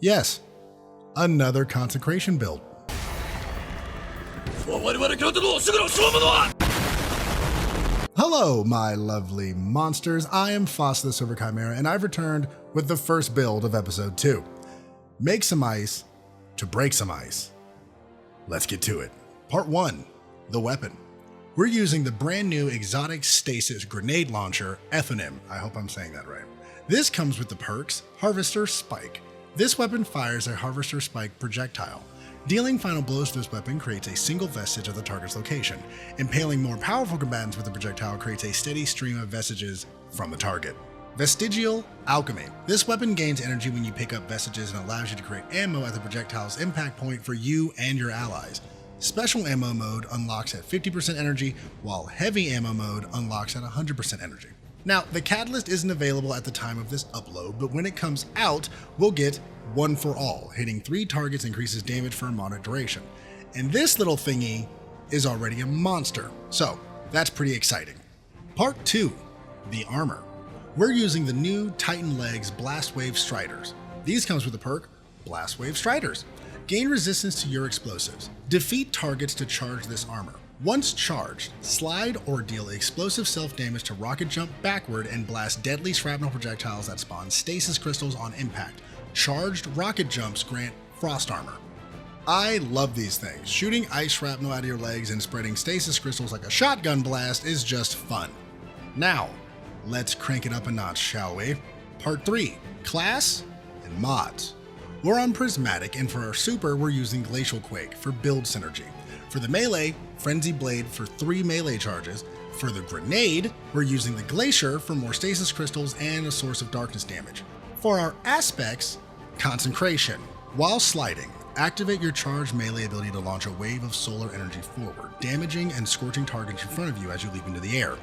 Yes, another consecration build. Hello, my lovely monsters. I am Fasa the Silver Chimera, and I've returned with the first build of episode 2. Make some ice to break some ice. Let's get to it. Part 1, the weapon. We're using the brand new exotic stasis grenade launcher, Alethonym. I hope I'm saying that right. This comes with the perks, Harvester Spike. This weapon fires a Harvester Spike projectile. Dealing final blows to this weapon creates a single vestige of the target's location. Impaling more powerful combatants with the projectile creates a steady stream of vestiges from the target. Vestigial Alchemy. This weapon gains energy when you pick up vestiges and allows you to create ammo at the projectile's impact point for you and your allies. Special ammo mode unlocks at 50% energy, while heavy ammo mode unlocks at 100% energy. Now, the catalyst isn't available at the time of this upload, but when it comes out, we'll get one for all. Hitting 3 targets increases damage for a moderate duration. And this little thingy is already a monster, so that's pretty exciting. Part 2, the armor. We're using the new Titan Legs Blastwave Striders. These comes with the perk, Blastwave Striders. Gain resistance to your explosives. Defeat targets to charge this armor. Once charged, slide or deal explosive self-damage to rocket jump backward and blast deadly shrapnel projectiles that spawn stasis crystals on impact. Charged rocket jumps grant frost armor. I love these things. Shooting ice shrapnel out of your legs and spreading stasis crystals like a shotgun blast is just fun. Now, let's crank it up a notch, shall we? Part 3, class and mods. We're on Prismatic, and for our super, we're using Glacial Quake for build synergy. For the melee, Frenzy Blade for 3 melee charges. For the grenade, we're using the Glacier for more stasis crystals and a source of darkness damage. For our aspects, Consecration. While sliding, activate your charged melee ability to launch a wave of solar energy forward, damaging and scorching targets in front of you as you leap into the air.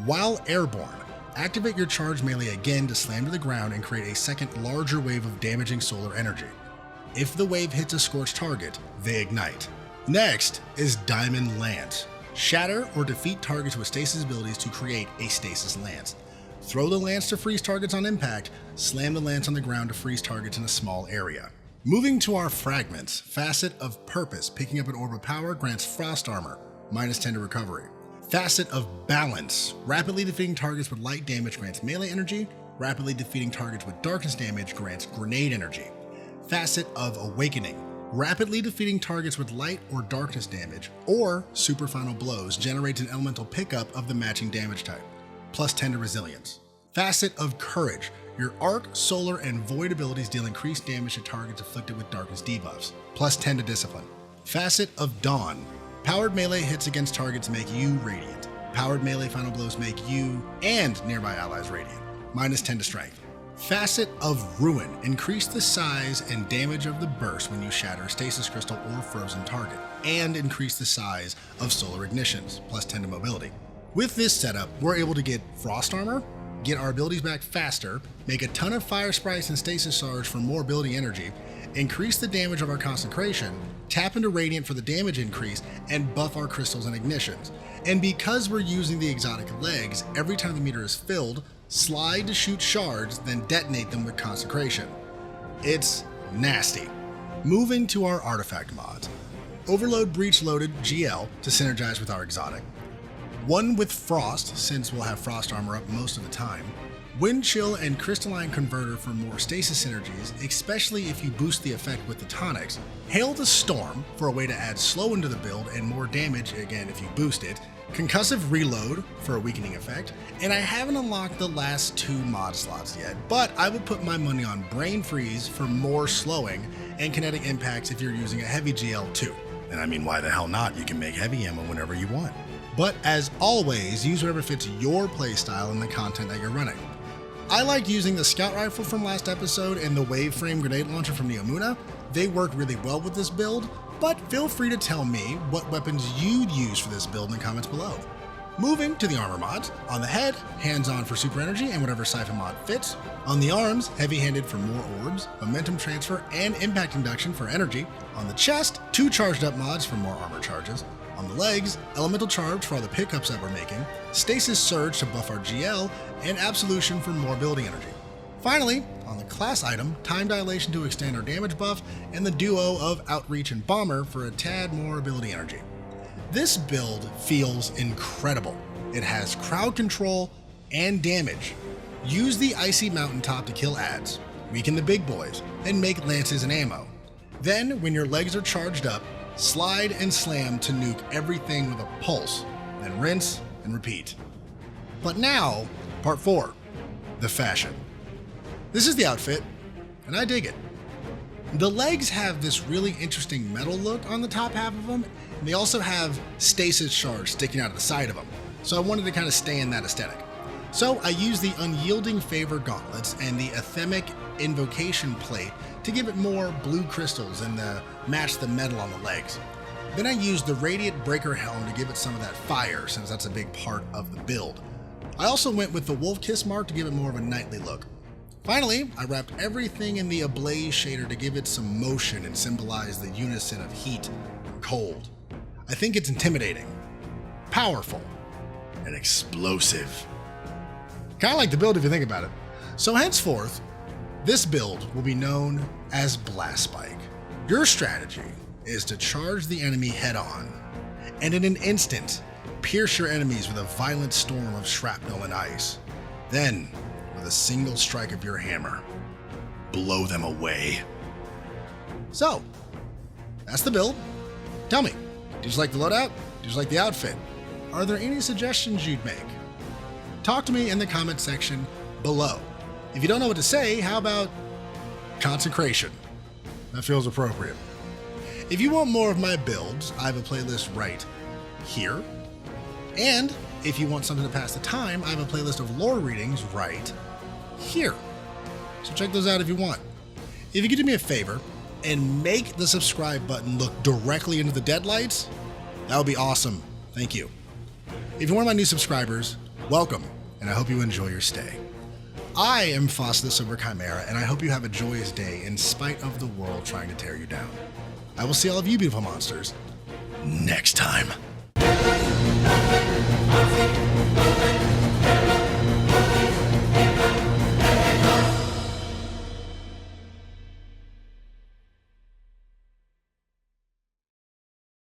While airborne, activate your charged melee again to slam to the ground and create a second larger wave of damaging solar energy. If the wave hits a scorched target, they ignite. Next is Diamond Lance. Shatter or defeat targets with stasis abilities to create a stasis lance. Throw the lance to freeze targets on impact, slam the lance on the ground to freeze targets in a small area. Moving to our fragments, Facet of Purpose, picking up an orb of power grants frost armor, -10 to recovery. Facet of Balance, rapidly defeating targets with light damage grants melee energy, rapidly defeating targets with darkness damage grants grenade energy. Facet of Awakening, rapidly defeating targets with light or darkness damage, or super final blows generates an elemental pickup of the matching damage type, +10 to resilience. Facet of Courage, your arc, solar, and void abilities deal increased damage to targets afflicted with darkness debuffs, +10 to discipline. Facet of Dawn, powered melee hits against targets make you radiant. Powered melee final blows make you and nearby allies radiant, -10 to strength. Facet of Ruin, increase the size and damage of the burst when you shatter a stasis crystal or frozen target, and increase the size of solar ignitions, +10 to mobility. With this setup, we're able to get frost armor, get our abilities back faster, make a ton of fire sprites and stasis shards for more ability energy, increase the damage of our consecration, tap into radiant for the damage increase, and buff our crystals and ignitions. And because we're using the exotic legs, every time the meter is filled, slide to shoot shards, then detonate them with consecration. It's nasty. Moving to our artifact mods. Overload Breach Loaded GL to synergize with our exotic. One with Frost, since we'll have frost armor up most of the time. Wind Chill and Crystalline Converter for more stasis synergies, especially if you boost the effect with the tonics. Hail the Storm for a way to add slow into the build and more damage again if you boost it. Concussive Reload for a weakening effect. And I haven't unlocked the last 2 mod slots yet, but I would put my money on Brain Freeze for more slowing and kinetic impacts if you're using a heavy GL too. And I mean, why the hell not? You can make heavy ammo whenever you want. But as always, use whatever fits your playstyle and the content that you're running. I liked using the scout rifle from last episode and the wave frame grenade launcher from Neomuna. They work really well with this build, but feel free to tell me what weapons you'd use for this build in the comments below. Moving to the armor mods. On the head, hands-on for super energy and whatever siphon mod fits. On the arms, heavy-handed for more orbs, momentum transfer, and impact induction for energy. On the chest, 2 charged up mods for more armor charges. On the legs, elemental charge for all the pickups that we're making, stasis surge to buff our GL, and absolution for more ability energy. Finally, On the class item, time dilation to extend our damage buff, and the duo of outreach and bomber for a tad more ability energy. This build feels incredible. It has crowd control and damage. Use the icy mountaintop to kill adds, weaken the big boys, and make lances and ammo. Then, when your legs are charged up, slide and slam to nuke everything with a pulse, then rinse and repeat. But now, part 4, the fashion. This is the outfit, and I dig it. The legs have this really interesting metal look on the top half of them, and they also have stasis shards sticking out of the side of them, so I wanted to kind of stay in that aesthetic. So I used the Unyielding Favor gauntlets and the Athemic Invocation plate to give it more blue crystals and match the metal on the legs. Then I used the Radiant Breaker Helm to give it some of that fire, since that's a big part of the build. I also went with the Wolf Kiss mark to give it more of a knightly look. Finally, I wrapped everything in the Ablaze shader to give it some motion and symbolize the unison of heat and cold. I think it's intimidating, powerful, and explosive. Kind of like the build if you think about it. So henceforth, this build will be known as Blast Spike. Your strategy is to charge the enemy head on, and in an instant, pierce your enemies with a violent storm of shrapnel and ice. Then, with a single strike of your hammer, blow them away. So, that's the build. Tell me, did you like the loadout? Did you like the outfit? Are there any suggestions you'd make? Talk to me in the comment section below. If you don't know what to say, how about consecration? That feels appropriate. If you want more of my builds, I have a playlist right here. And if you want something to pass the time, I have a playlist of lore readings right here. So check those out if you want. If you could do me a favor and make the subscribe button look directly into the deadlights, that would be awesome. Thank you. If you're one of my new subscribers, welcome, and I hope you enjoy your stay. I am Fasa the Silver Chimera, and I hope you have a joyous day in spite of the world trying to tear you down. I will see all of you beautiful monsters next time.